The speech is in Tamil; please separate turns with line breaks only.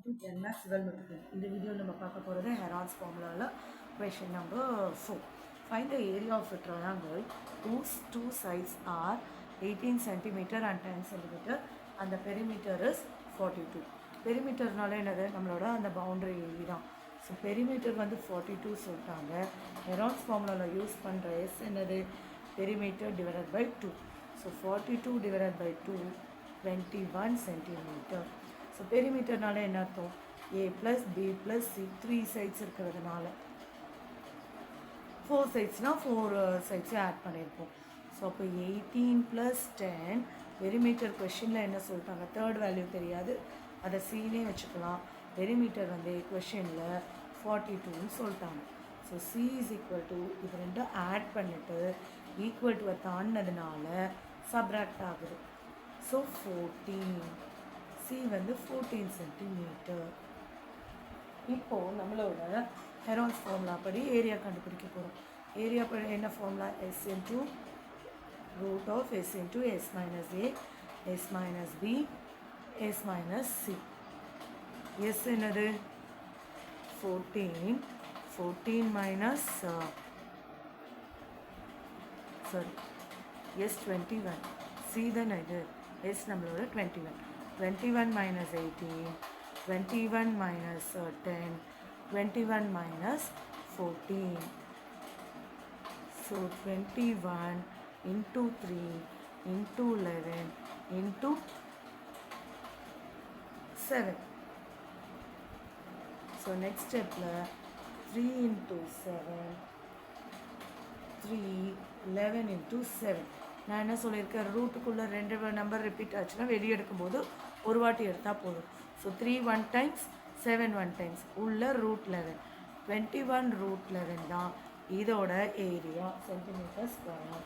என்ன சிவல் மெட்ரிக் இந்த வீடியோ நம்ம பார்க்க போகிறது ஹெரான்ஸ் ஃபார்முலாவில் question number 4. Find the area of a triangle whose two sides are 18 cm and 10 cm and the perimeter is 42. பெரிமீட்டர்னால என்னது நம்மளோட அந்த பவுண்டரி தான். ஸோ பெரிமீட்டர் வந்து 42 சொல்லிட்டாங்க. ஹெரான்ஸ் ஃபார்முலாவில் யூஸ் பண்ணுற எஸ் என்னது perimeter divided by 2. So 42 divided by 2 21 cm. So பெரிமீட்டர்னால என்ன அர்த்தம்? A plus b plus c 3 sides இருக்கிறதுனால 4 சைட்ஸ்னால் 4 சைட்ஸையும் ஆட் பண்ணியிருப்போம். ஸோ அப்போ 18 ப்ளஸ் 10 பெரிமீட்டர் கொஷினில் என்ன சொல்லிட்டாங்க? தேர்ட் வேல்யூ தெரியாது, அதை சீனே வச்சுக்கலாம். பெரிமீட்டர் வந்து கொஷினில் 42ன்னு சொல்லிட்டாங்க. So C is equal to இது ரெண்டும் ஆட் பண்ணிவிட்டு ஈக்குவல் டுவை தாண்டினதுனால சப்ராக்ட் ஆகுது. ஸோ 14, சி வந்து 14 சென்டிமீட்டர். இப்போது நம்மளோட ஹெரான்ஸ் ஃபார்முலா படி ஏரியா கண்டுபிடிக்க போகிறோம். ஏரியா படி என்ன formula? S into root of S into S minus A S minus B S minus C. S என்னது? 14, 14 மைனஸ் சாரி எஸ் 21, சி தானே இது, எஸ் நம்மளோட 21. 21 minus 18, 21 minus 10, 21 minus 14. So 21 into 3 into 11 into 7. So next step 3 into 7, 3, 11 into 7. நான் என்ன சொல்லியிருக்கேன்? ரூட்டுக்குள்ளே 2 நம்பர் ரிப்பீட் ஆச்சுன்னா வெளியே எடுக்கும்போது ஒரு வாட்டி எடுத்தால் போதும். ஸோ 3 1 டைம்ஸ் 7 1 டைம்ஸ் உள்ள ரூட் 11 21 ரூட் 11 தான் இதோட ஏரியா சென்டிமீட்டர் ஸ்கொயர்.